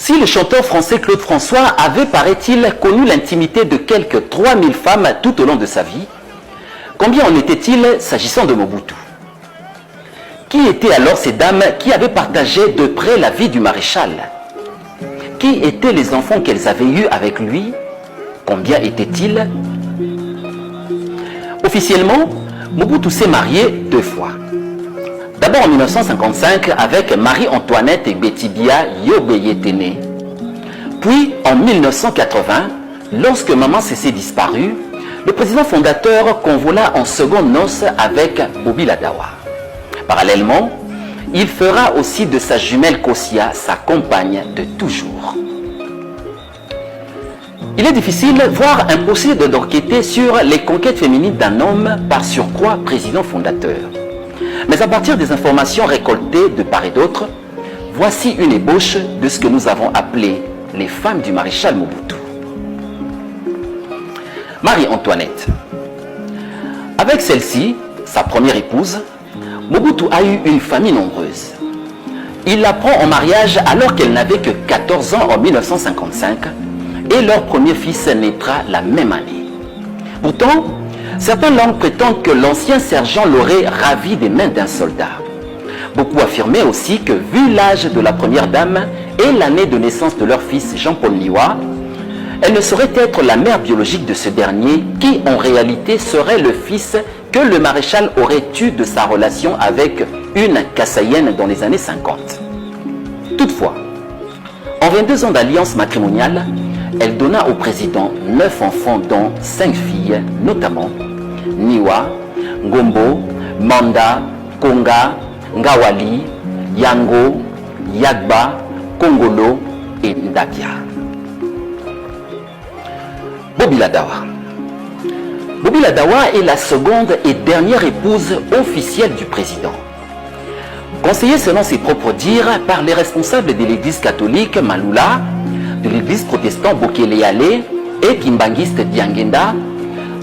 Si le chanteur français Claude François avait, paraît-il, connu l'intimité de quelques 3000 femmes tout au long de sa vie, combien en était-il s'agissant de Mobutu? Qui étaient alors ces dames qui avaient partagé de près la vie du maréchal? Qui étaient les enfants qu'elles avaient eus avec lui? Combien étaient-ils? Officiellement, Mobutu s'est marié 2 fois. D'abord en 1955 avec Marie-Antoinette Betibia Yobeyetene. Puis en 1980, lorsque maman s'est disparue, le président fondateur convola en seconde noce avec Bobi Ladawa. Parallèlement, il fera aussi de sa jumelle Kosia sa compagne de toujours. Il est difficile, voire impossible d'enquêter sur les conquêtes féminines d'un homme par surcroît président fondateur. Mais à partir des informations récoltées de part et d'autre, voici une ébauche de ce que nous avons appelé les femmes du maréchal Mobutu. Marie-Antoinette. Avec celle-ci, sa première épouse, Mobutu a eu une famille nombreuse. Il la prend en mariage alors qu'elle n'avait que 14 ans en 1955 et leur premier fils naîtra la même année. Pourtant, certaines langues prétendent que l'ancien sergent l'aurait ravi des mains d'un soldat. Beaucoup affirmaient aussi que, vu l'âge de la première dame et l'année de naissance de leur fils Jean-Paul Niwa, elle ne saurait être la mère biologique de ce dernier qui, en réalité, serait le fils que le maréchal aurait eu de sa relation avec une Kassaïenne dans les années 50. Toutefois, en 22 ans d'alliance matrimoniale, elle donna au président 9 enfants dont 5 filles, notamment Niwa, Ngombo, Manda, Konga, Ngawali, Yango, Yagba, Kongolo et Ndakia. Bobi Ladawa. Bobi Ladawa est la seconde et dernière épouse officielle du président. Conseillée selon ses propres dires par les responsables de l'église catholique Malula, de l'église protestante Bokele-Yale et Kimbangiste Diangenda,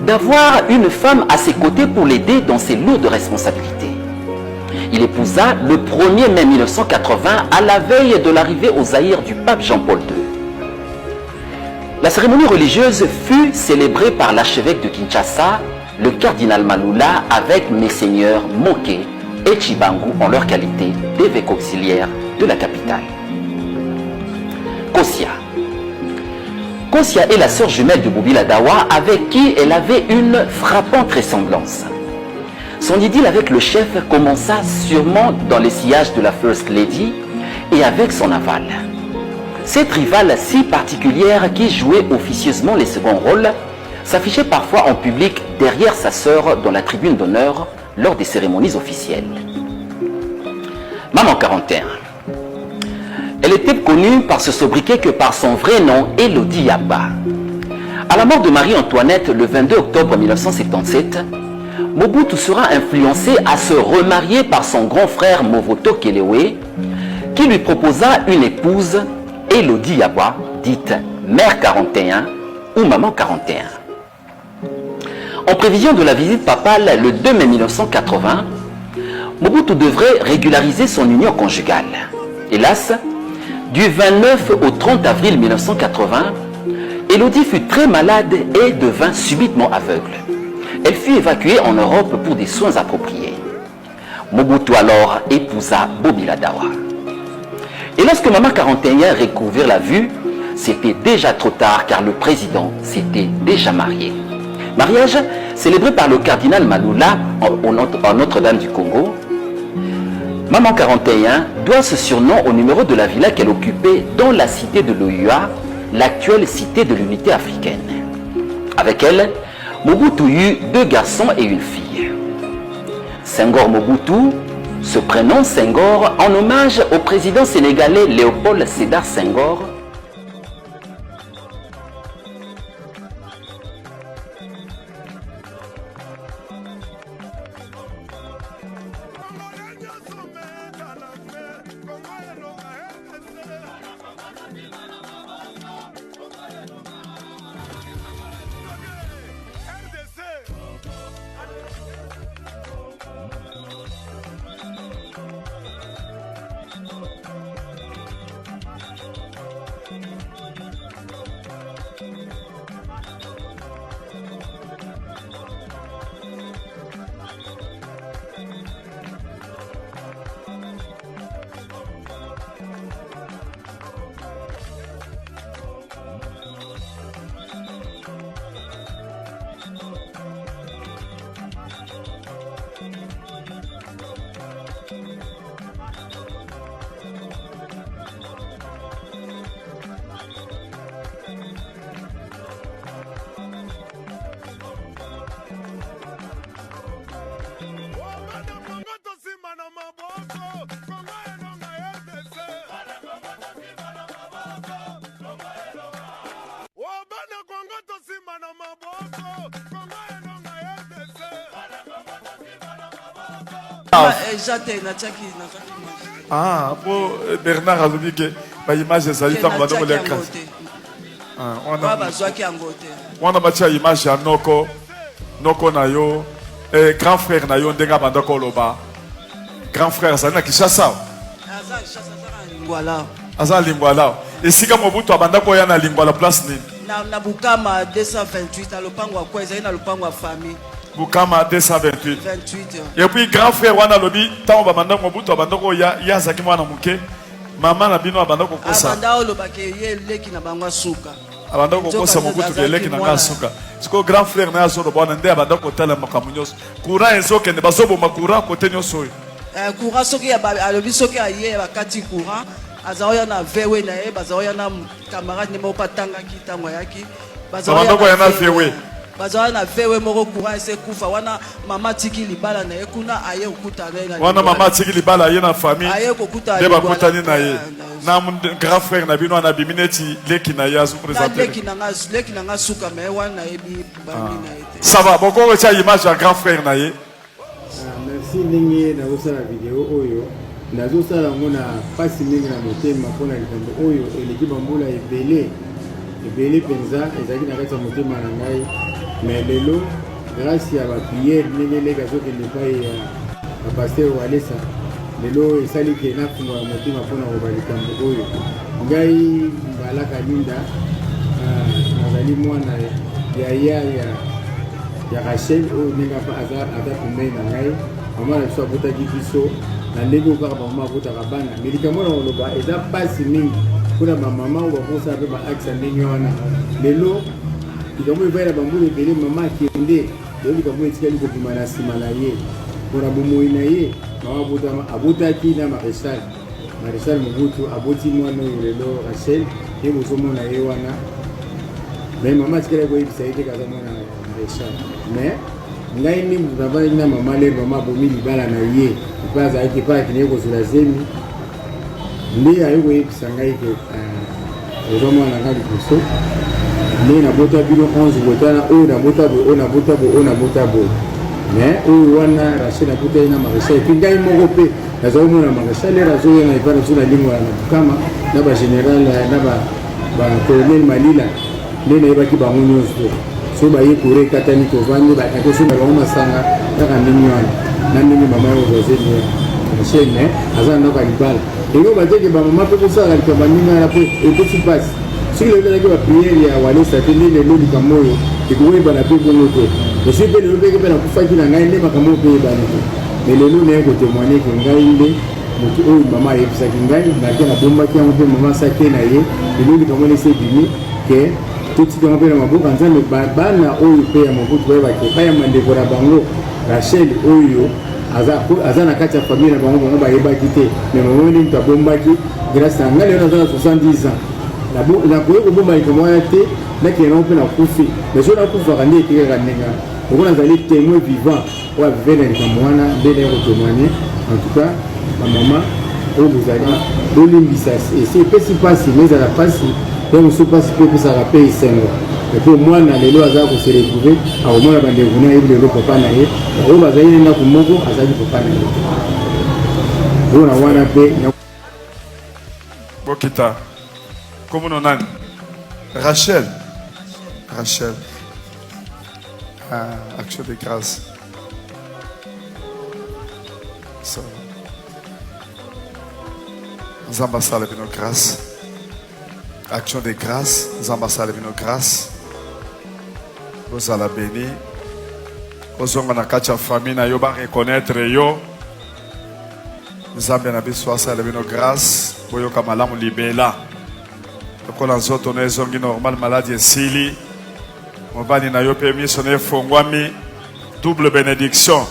d'avoir une femme à ses côtés pour l'aider dans ses lourdes responsabilités. Il épousa le 1er mai 1980 à la veille de l'arrivée au Zaïre du pape Jean-Paul II. La cérémonie religieuse fut célébrée par l'archevêque de Kinshasa, le cardinal Malula, avec Messeigneurs Moké et Chibangu en leur qualité d'évêque auxiliaire de la capitale. Kosia. Kosia est la sœur jumelle de Bobi Ladawa avec qui elle avait une frappante ressemblance. Son idylle avec le chef commença sûrement dans les sillages de la First Lady et avec son aval. Cette rivale si particulière qui jouait officieusement les seconds rôles s'affichait parfois en public derrière sa sœur dans la tribune d'honneur lors des cérémonies officielles. Maman 41. Elle était connue par ce sobriquet que par son vrai nom, Elodie Yaba. À la mort de Marie-Antoinette le 22 octobre 1977, Mobutu sera influencé à se remarier par son grand frère Movoto Kelewe, qui lui proposa une épouse, Elodie Yaba, dite Mère 41 ou Maman 41. En prévision de la visite papale le 2 mai 1980, Mobutu devrait régulariser son union conjugale. Hélas, du 29 au 30 avril 1980, Elodie fut très malade et devint subitement aveugle. Elle fut évacuée en Europe pour des soins appropriés. Mobutu alors épousa Bobi Ladawa. Et lorsque Maman 41 recouvrit la vue, c'était déjà trop tard car le président s'était déjà marié. Mariage célébré par le cardinal Malula en Notre-Dame du Congo. Maman 41 doit ce surnom au numéro de la villa qu'elle occupait dans la cité de l'Oyua, l'actuelle cité de l'unité africaine. Avec elle, Mobutu eut 2 garçons et une fille. Senghor Mobutu, ce prénom Senghor en hommage au président sénégalais Léopold Sédar Senghor, Ah, pour Bernard a dit que l'image est salie, on va donner l'écran. On a battu l'image à Noko Nayo, grand frère Nayo, Ndenga Bandako Loba. Grand frère, ça n'a qui chasse ça. Aza Lingwala. Et si comme Mobutu Bandako Yana Lingwala place ni. Na Bukama 228 à Lopango à quoi ils na Lopango à famille. Bukama 228. 28. Et puis grand frère wana lobi tant ba bandako Mobutu bandako ya zaki mwana muke. Maman na bino bandako kosa. Abanda olobake ye leki na bangwa suka. Abandako kosa Mobutu ke leki na ngasuka. Siko grand frère na zo robona nde abandako tala makamunyos. Courant ezoke ne bazobo makura kote nyoso. Courant soki ya alobi soki aye bakati courant. Azaoya na vewe na ye bazaoya na camarade ne mo patanga kitango yaki. Bazaoya na vewe. Bazaoya na vewe moko courant ese kufa wana mama tiki libala na ye kuna aye okuta na wana mama tiki libala ye na famille aye okuta de bakutani na ye na grand frère na bino na bimineti leki na ya zu présenter leki na nga suka me wana ebi bami na ete ça va boko recha image ya grand frère na ye. Merci ndenge na osala video oyo nazosala ngo na pasi mingi na motema mpona likambo oyo eleki bambula ebele mpenza ezalaki na kati ya motema na ngai mais lelo grâce ya bapriere ndenge eleki azokende epai ya bapaster walesa lelo esali ke nafungola motema mpona koba likambo oyo ngai mbalaka linda nazali mwana ya Rachel oyo ndenge aza pembeni na ngai mama na biso abotaki biso na ndenge okaka bamama abotaka bana me likambo na koloba eza mpasi mingi mpona bamama oyo bakosala mpe baakisa ndenge wana lelo likambo epai na bambula ebele mama akende lelo likambo etikali kobima na nsima na ye mpona bomoi na ye mama abotaki na maréchal Mobutu aboti mwana oyo lelo Rachel ye bozomona ye wana me mama atikali koyebisa ye te kaza mwana maréchal mais ngai mingi navandi na mama lelo mama abomi libala na ye epa azalaki epa akende kozela zemi nde aye koyebisa ngai ke ozomwana nga liboso nde nabota bino 11 botana oyo nabota boye oyo nabota boye oyo nabota boye mais oyo wana Rachel abotaki na maréchal epi ngai moko mpe nazomona maréchal lero azoyenga epa na biso na lingwala na Bukama na bagénéral na bacolonel Malila nde nayebaki bango nyonso so baye kore ekatani tovandi bakosomba bango masanga kaka ndenge wana na ndenge mama oyo bozeli Rachel mais aza ndako ya libala eko bateke bamama mpe kosalaka likambo ndenge wana mpo ekoti mpasi soki lelo ezalaki bapriere ya walesa te nde lelo likambo oyo ekokoyebana mpe bongo te esi mpe lelo mpeke mpe nakufaki na ngai nde makambo oyo mpe eyebani te mais lelo naye kotémoigne ke ngai nde moto oyo mama ayebisaki ngai nake nabombaki yango mpe mama asake na ye lelo likambo nesi ebimi ke totikanga mpe na maboko nzambe bana oyo mpe ya Mobutu bayebake bayamba ndeko na bango Rachel oyo aza na kati ya famille na bango bayebaki te mais mama nde moto abombaki grâce na ngai lelo naza na 70 ans nakoki kobomba likambo wana te nakende nango mpe nakufi mais so nakufaka nde ekekaka ndenge oko nazali témoin vivant oyo avive na likambo wana nde naye kotémoigne en tout cas bamama oyo bozali bolimbisa esi epesi mpasi mais ezala mpasi mpe mosusu mpasi mpe epesaka mpe esengo epo mwana lelo azala koseretrouve akomona bandeko na yebi lelo papa na ye oyo bazali na ndako moko azali papa na ye mpona wana mpe bokita komono nani Rachel action de grâce ça nzambe asala bino grâce Action de grâce. Nous ambassades de grâce. Vous allez béni. Vous allez na famille na yo ba reconnaître yo. Nzambe na biso asala bino grâce. Boyo kamalamu libela. Lokola nzoto na ezongi normal maladie esili. Mobali na yo pe miso na efongwami. Double bénédiction.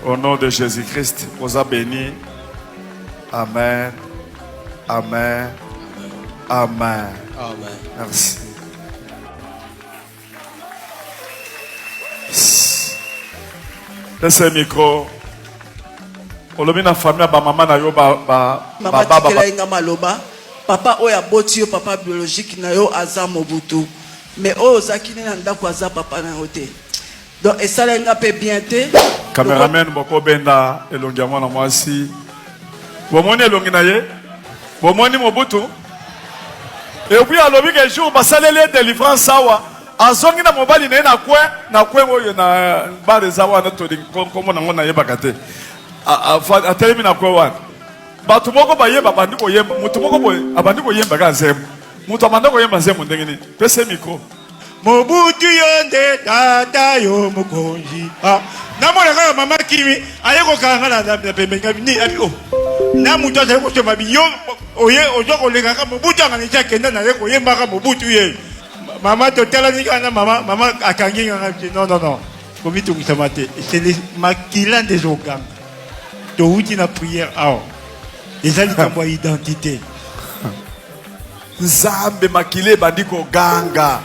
Au nom de Jésus-Christ, vous a béni. Amen. Amen. Amen. Amen. Merci. Laissez le micro. Olobi na famille ba maman na yo Mama tikela inga maloba. Papa oya boti yo papa biologique na yo aza mobutu. Mais oyo zakine na ndako aza papa na yo te. Donc esala nga pe bien te. Cameraman boko benda elongi ya mwana mwasi. Bomoni elongi na ye. Bomoni mobutu. Et puis alobi ke jour basalele délivrance sawa. Azongi na mobali na kwe oyo na bare zawa na to komo na ngona yeba kate. Atelemi na kwe wana. Batu moko bayeba bandiko yemba. Mutu moko boye abandiko yemba ka nzemu. Mutu amandako yemba nzemu ndenge ni. Pese micro. Mobutu yonde tata yo mokonzi. Namona kaka mama kimi ayeko kanga na pembenga ni abi o. Na mutu azako sema biyo oye ozo kolenga ka mobutu anga ni kenda na yeko yemba ka mobutu ye. Mama totala ni kana mama akangi nga non. Komi tu msamate. C'est les maquillants des ogam. To uti na prière ao. Ezali kamba identité. Nzambe makile bandiko ganga.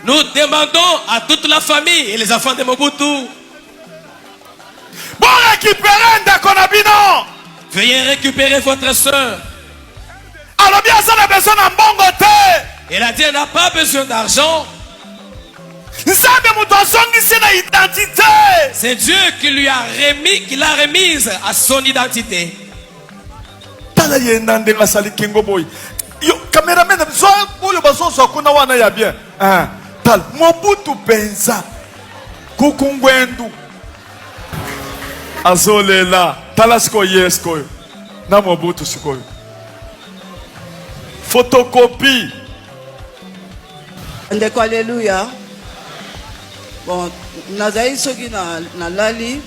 Nous demandons à toute la famille et les enfants de Mobutu. Veuillez récupérer votre soeur. Elle a dit elle n'a pas besoin d'argent. C'est Dieu qui lui a remis, qui l'a remise à son identité. Yo cameraman so oyo basoso kuna wana ya bien tal Mobutu penza kukungwendu azolela talasko yesko na Mobutu sikoyo photocopie Ndeko alléluia. Bon, nazai soki na lali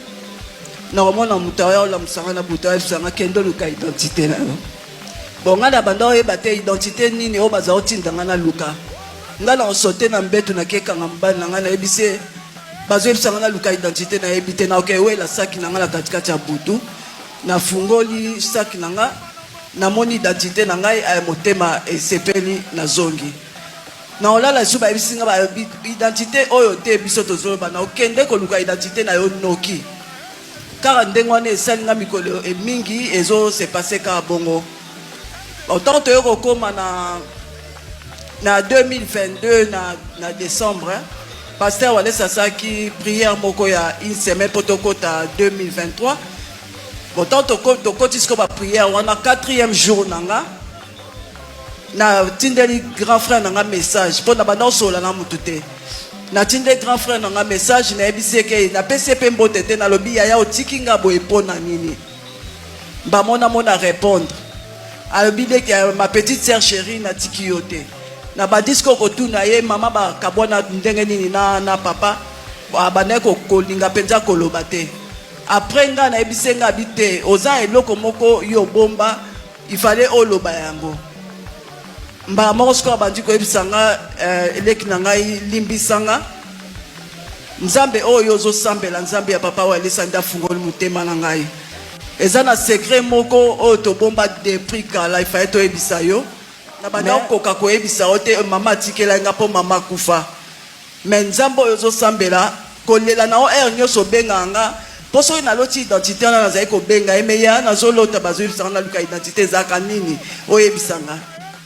na romona mutaya la musanga na butaya musanga kendo luka identité na yo. Bon, ngana banda oyeba te identité nini o baza otindanga na luka. Ngana osote na mbetu na keka ngamba na ngana ebise bazo ebisanga na luka identité na ebite na okay we la saki na ngana katikati ya butu na fungoli saki na nga na moni identité na ngai ay motema esepeli na zongi. Na olala suba ebisinga ba identité oyo te biso tozoloba na okende ko luka identité na yo noki. Car ndengwane esalinga mikolo emingi ezo se passer ka bongo. Autant que na 2022 na décembre pasteur Wale Sasaki prière moko ya une semaine pour tokota 2023 autant to kotisko ba prière wana 4e jour nanga na tindeli grand frère nanga message pour na bana sola na mutute na tindeli grand frère nanga message na ebiseke na PCP mbotete na lobi ya otikinga boye pona nini ba mona répondre. Albide ma petite sœur chérie na tikiote na badisco kotuna ye mama ba kabona ndenge nini na papa abaneko kolinga penza koloba te après nga na ebisenga bite oza eloko moko yo bomba il fallait oloba yango mba mosko bandiko ebisanga eleki na ngai limbisanga nzambe oyo zo sambela nzambe ya papa wa lesanda fungoli mutema na ngai. Ezana secret moko o to bomba de prix kala il fallait to ebisa yo na bana koka ko ebisa ote mama tikela nga po mama kufa mais nzambo yo zo sambela kolela na o nyoso benganga poso na loti identité na zai ko benga emeya na zo lota bazo ebisa na luka identité zaka nini o ebisanga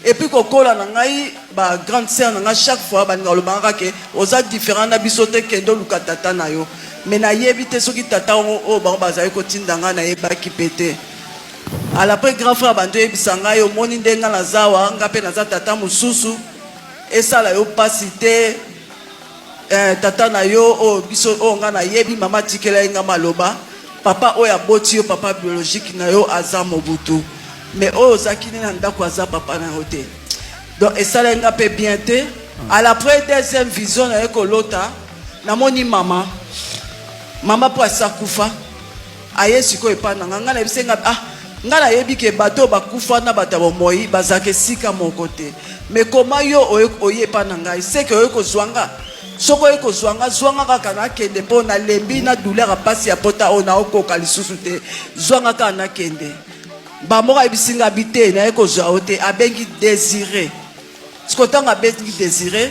et puis kokola na ngai ba grande sœur na chaque fois ba ngalo ke oza différent na bisote kendo luka tata na yo. Mais na yebite soki tata o ba bazali ko tindanga na yeba ki pété. À l'après grand frère bando ebisanga yo moni ndenga na zawa ngape na za tata mususu esala yo pasité tata na yo o biso o nga na yebi mama tikela nga maloba papa o ya boti yo papa biologique na yo aza Mobutu. mais ozaki na ndako aza papa na yote. Donc esalenga pe bien te. À la deuxième vision na ekolota na moni mama po asakufa aye siko epana nga na bisenga nga na yebi ke bato bakufa na batabo moi bazake sika mon côté. Mais comment yo oye epana ngai c'est que oye kozwanga soko oye kozwanga zwanga kaka na kende po na lembi na douleur apasi ya pota ona okoka lisusu te zwanga kaka na kende bamoka ebisinga bite na ekozwa ote abengi désiré sikotanga abengi désiré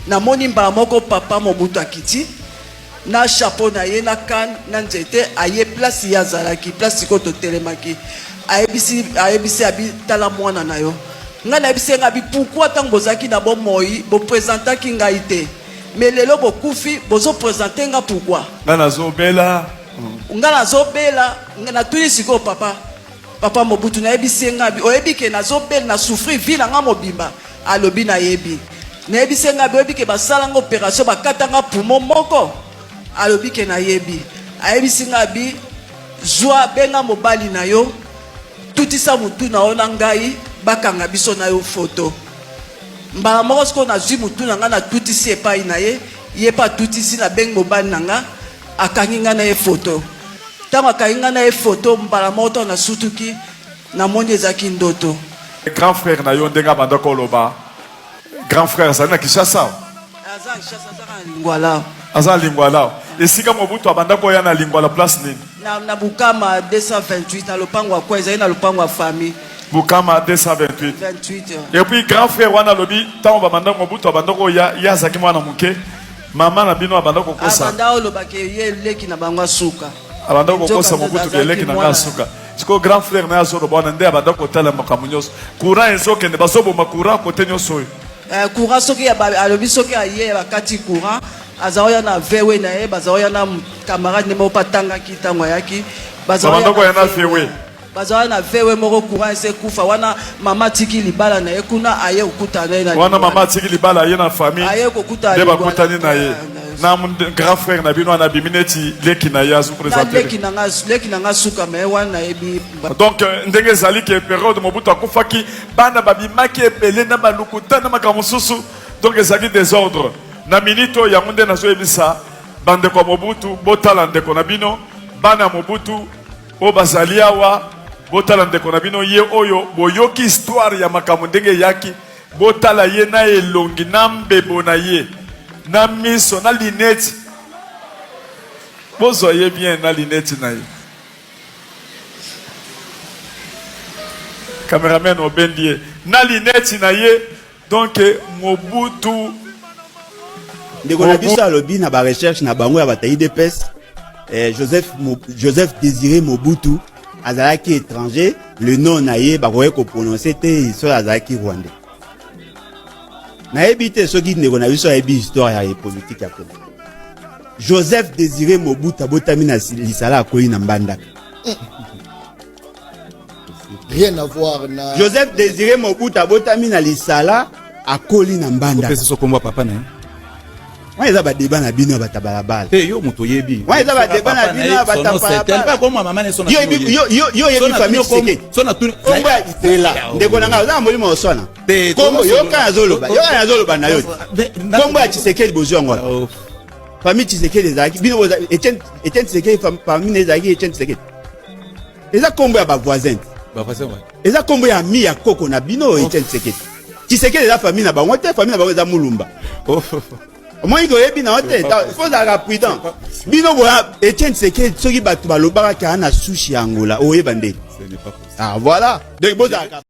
na moni mbala moko papa Mobutu akiti na chapeau na ye na kan na nzete aye place ya zalaki place ko to telemaki ayebisi abi tala mwana na yo nga na yebisi nga bi pourquoi tant bozaki na bo moi bo présentaki ngai te mais lelo bo kufi bozo présenter nga pourquoi nga nazobela nga na tuni siko papa Mobutu na yebisi nga bi oyebi ke nazobela na souffrir vie na nga mobimba alobi na yebi na yebisi nga bi oyebi ke basala nga opération bakatanga poumon moko alobi ke na yebi ayebisi nga bi zwa benga mobali na yo tutisa mutu na ona ngai bakanga biso na yo photo mbala moko siko na zwi mutu na nga na tutisi epai na ye pa tutisi na benga mobali na nga akangi nga na ye photo ntango akangi nga na ye photo mbala moko to na sutuki na moni ezaki ndoto grand frère na yo ndenga banda koloba grand frère azali na Kinshasa aza lingwala esika Mobutu abanda koya na lingwala place nini na Bukama 228 na lopango wa kweza na lopango wa famille Bukama 228 et puis grand frère wana lobi tango babanda Mobutu abanda koya yazaki mwana muke mama na bino abanda kokosa abanda olobake ye leki na bangwa suka abanda kokosa Mobutu ke leki na nga suka siko grand frère na azoro bona nde abanda kotala makamunyoso courant ezokende bazoboma courant kote nyoso courant soki ya alobi soki aye bakati courant azaoya na vewe na ye bazaoya na camarade nemo patanga kitango yaki bazaoya na vewe moko courant ese kufa wana mama tiki libala na ye kuna aye okutana na wana mama tiki libala aye na famille aye kokutana de bakutani na ye na grand frère na bino na bimineti leki na ye azu présenter leki na nga suka me wana yebi donc ndenge zali ke période Mobutu akufaki bana babimaki epele na balukuta na makamususu donc ezaki désordre na minito ya munde na zo ebisa bande kwa Mobutu botala ndeko na bino bana Mobutu o bazali awa botala ndeko na bino ye oyo boyoki histoire ya makambo ndenge yaki botala ye na elongi na mbebo na ye na miso na lineti bozwa ye bien na lineti na ye cameraman obendi ye na lineti na ye donc Mobutu ndeko na biso alobi na ba recherche na bango ya batayi DPS Joseph Désiré Mobutu azalaki étranger le nom na ye bakoye ko prononcer te so azalaki rwandais na ebite soki ndeko na biso ayebi histoire ya politique ya Congo Joseph Désiré Mobutu abotami na lisala akoli na Mbandaka rien à voir na Joseph Désiré Mobutu abotami na lisala akoli na Mbandaka pesa sokomba papa na ouais ça va débat na bino batabalabala yo moto yebi ouais ça va débat na bino batabalabala pas comme maman ne sona yo yebi famille seke sona tout kombo ya itela ndeko nanga za molimo osona kombo yo kana zoloba na yo kombo ya Tshisekedi bozongo famille Tshisekedi ezaki bino Etienne Tshisekedi famille ezaki Etienne Tshisekedi eza kombo ya ba voisin eza kombo ya mi ya koko na bino Etienne Tshisekedi eza famille na bango te famille na bango eza mulumba moi il y a des faut la prudent bino boya Etienne Tshisekedi soki batu balobaka kana sushi Angola oyebande ah voilà donc